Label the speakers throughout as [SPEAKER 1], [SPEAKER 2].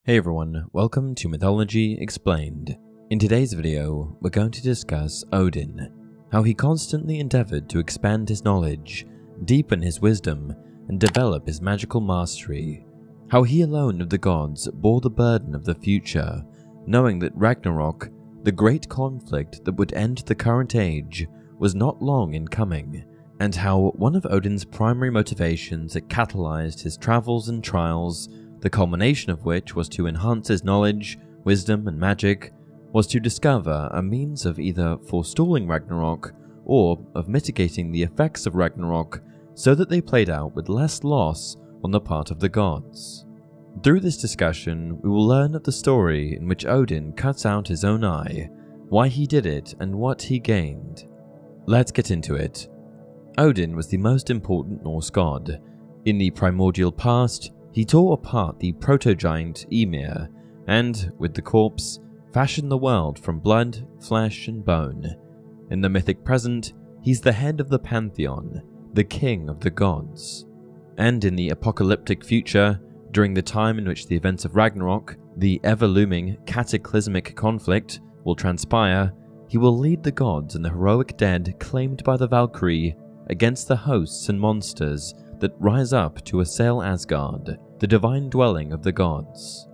[SPEAKER 1] Hey everyone, welcome to Mythology Explained. In today's video, we're going to discuss Odin, how he constantly endeavored to expand his knowledge, deepen his wisdom, and develop his magical mastery. How he alone of the gods bore the burden of the future, knowing that Ragnarok, the great conflict that would end the current age, was not long in coming, and how one of Odin's primary motivations that catalyzed his travels and trials, the culmination of which was to enhance his knowledge, wisdom, and magic, was to discover a means of either forestalling Ragnarok or of mitigating the effects of Ragnarok so that they played out with less loss on the part of the gods. Through this discussion, we will learn of the story in which Odin cuts out his own eye, why he did it, and what he gained. Let's get into it. Odin was the most important Norse god. In the primordial past, he tore apart the proto-giant Ymir, and, with the corpse, fashioned the world from blood, flesh, and bone. In the mythic present, he's the head of the pantheon, the king of the gods. And in the apocalyptic future, during the time in which the events of Ragnarok, the ever-looming cataclysmic conflict, will transpire, he will lead the gods and the heroic dead claimed by the Valkyrie against the hosts and monsters that rise up to assail Asgard, the divine dwelling of the gods.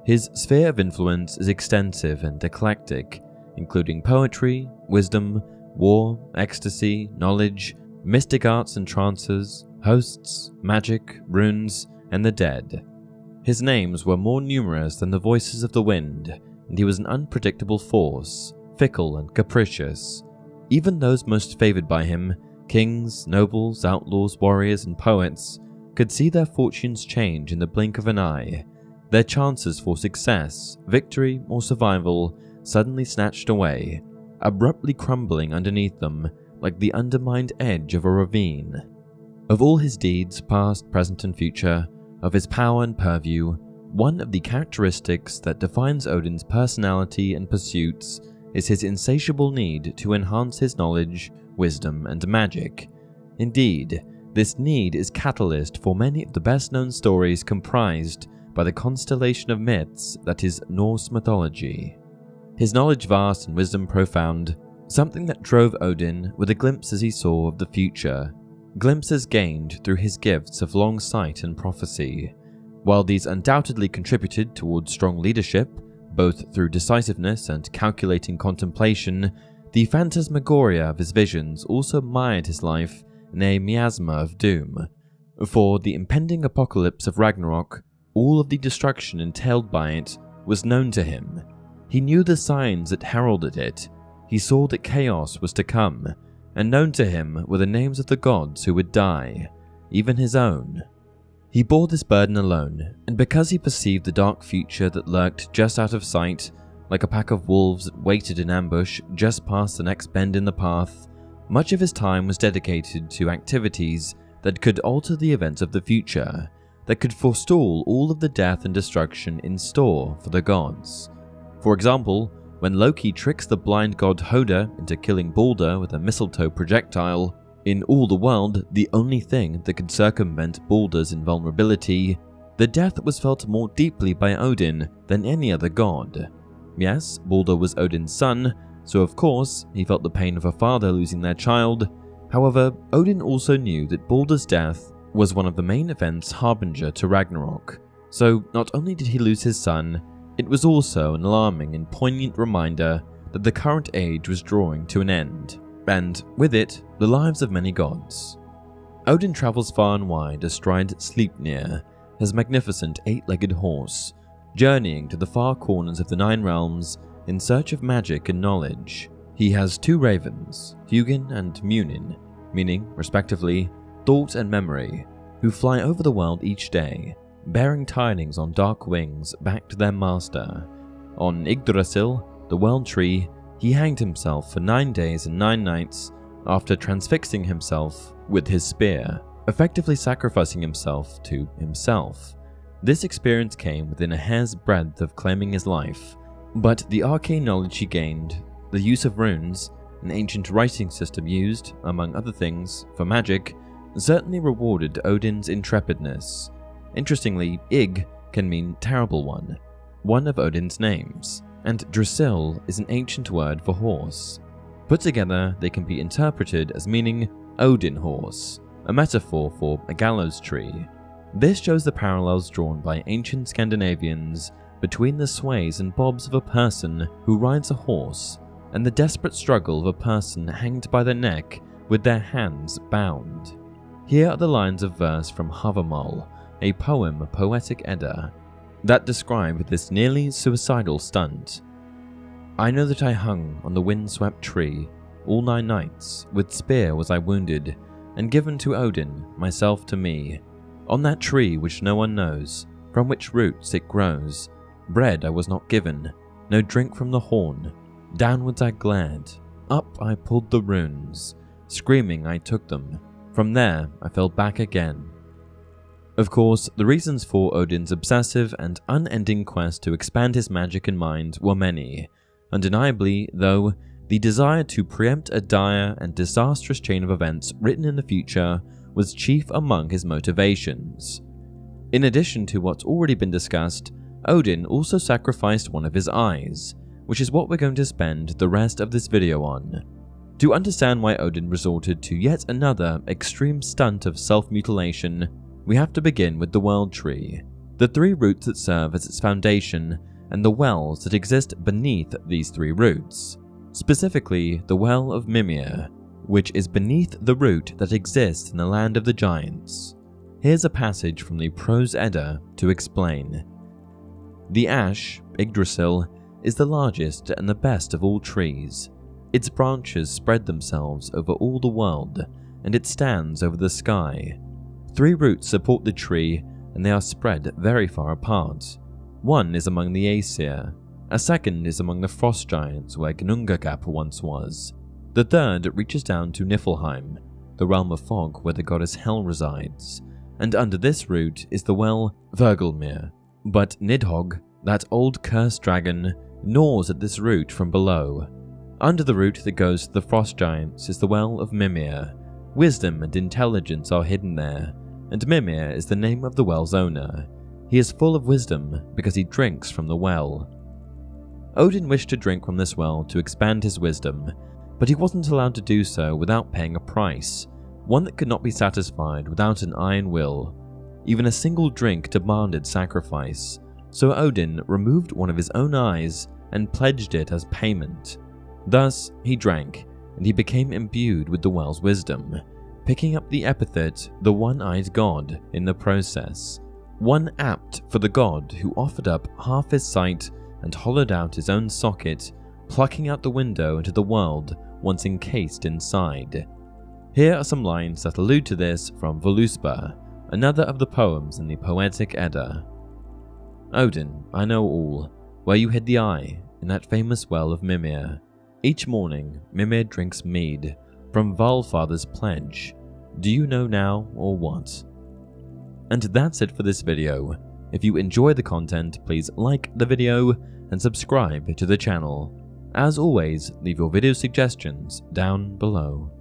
[SPEAKER 1] His sphere of influence is extensive and eclectic, including poetry, wisdom, war, ecstasy, knowledge, mystic arts and trances, hosts, magic, runes, and the dead. His names were more numerous than the voices of the wind, and he was an unpredictable force, fickle and capricious. Even those most favored by him, kings, nobles, outlaws, warriors, and poets, could see their fortunes change in the blink of an eye, their chances for success, victory, or survival suddenly snatched away, abruptly crumbling underneath them like the undermined edge of a ravine. Of all his deeds, past, present, and future, of his power and purview, one of the characteristics that defines Odin's personality and pursuits is his insatiable need to enhance his knowledge, wisdom, and magic. Indeed, this need is catalyst for many of the best-known stories comprised by the constellation of myths that is Norse mythology. His knowledge vast and wisdom profound, something that drove Odin were the glimpses he saw of the future, glimpses gained through his gifts of long sight and prophecy. While these undoubtedly contributed towards strong leadership, both through decisiveness and calculating contemplation, the phantasmagoria of his visions also mired his life in a miasma of doom. For the impending apocalypse of Ragnarok, all of the destruction entailed by it, was known to him. He knew the signs that heralded it. He saw that chaos was to come, and known to him were the names of the gods who would die, even his own. He bore this burden alone, and because he perceived the dark future that lurked just out of sight, like a pack of wolves that waited in ambush just past the next bend in the path, much of his time was dedicated to activities that could alter the events of the future, that could forestall all of the death and destruction in store for the gods. For example, when Loki tricks the blind god Hoda into killing Balder with a mistletoe projectile, in all the world the only thing that could circumvent Balder's invulnerability, the death was felt more deeply by Odin than any other god. Yes, Balder was Odin's son, so of course he felt the pain of a father losing their child. However, Odin also knew that Balder's death was one of the main events harbinger to Ragnarok. So not only did he lose his son, it was also an alarming and poignant reminder that the current age was drawing to an end, and with it, the lives of many gods. Odin travels far and wide astride Sleipnir, his magnificent eight-legged horse, journeying to the far corners of the Nine Realms in search of magic and knowledge. He has two ravens, Hugin and Munin, meaning, respectively, thought and memory, who fly over the world each day, bearing tidings on dark wings back to their master. On Yggdrasil, the world tree, he hanged himself for 9 days and 9 nights after transfixing himself with his spear, effectively sacrificing himself to himself. This experience came within a hair's breadth of claiming his life, but the arcane knowledge he gained, the use of runes, an ancient writing system used, among other things, for magic, certainly rewarded Odin's intrepidness. Interestingly, Ig can mean terrible one, one of Odin's names, and Drusil is an ancient word for horse. Put together, they can be interpreted as meaning Odin horse, a metaphor for a gallows tree. This shows the parallels drawn by ancient Scandinavians between the sways and bobs of a person who rides a horse and the desperate struggle of a person hanged by the neck with their hands bound. Here are the lines of verse from Havamal, a poetic Edda, that describe this nearly suicidal stunt. I know that I hung on the wind-swept tree, all 9 nights, with spear was I wounded, and given to Odin, myself to me. On that tree which no one knows, from which roots it grows, bread I was not given, no drink from the horn. Downwards I glared, up I pulled the runes, screaming I took them, from there I fell back again. Of course, the reasons for Odin's obsessive and unending quest to expand his magic and mind were many. Undeniably, though, the desire to preempt a dire and disastrous chain of events written in the future was chief among his motivations. In addition to what's already been discussed, Odin also sacrificed one of his eyes, which is what we're going to spend the rest of this video on. To understand why Odin resorted to yet another extreme stunt of self-mutilation, we have to begin with the World Tree, the 3 roots that serve as its foundation, and the wells that exist beneath these 3 roots. Specifically, the Well of Mimir, which is beneath the root that exists in the land of the giants. Here's a passage from the Prose Edda to explain. The ash, Yggdrasil, is the largest and the best of all trees. Its branches spread themselves over all the world, and it stands over the sky. 3 roots support the tree, and they are spread very far apart. One is among the Aesir, a second is among the frost giants where Gnungagap once was. The third reaches down to Niflheim, the realm of fog where the goddess Hel resides, and under this root is the well Hvergelmir. But Nidhogg, that old cursed dragon, gnaws at this root from below. Under the root that goes to the frost giants is the Well of Mimir. Wisdom and intelligence are hidden there, and Mimir is the name of the well's owner. He is full of wisdom because he drinks from the well. Odin wished to drink from this well to expand his wisdom, but he wasn't allowed to do so without paying a price, one that could not be satisfied without an iron will. Even a single drink demanded sacrifice, so Odin removed one of his own eyes and pledged it as payment. Thus, he drank, and he became imbued with the well's wisdom, picking up the epithet the One-Eyed God in the process, one apt for the god who offered up half his sight and hollowed out his own socket, plucking out the window into the world once encased inside. Here are some lines that allude to this from Voluspa, another of the poems in the Poetic Edda. Odin, I know all, where you hid the eye, in that famous well of Mimir. Each morning, Mimir drinks mead, from Valfather's pledge. Do you know now, or what? And that's it for this video. If you enjoy the content, please like the video and subscribe to the channel. As always, leave your video suggestions down below.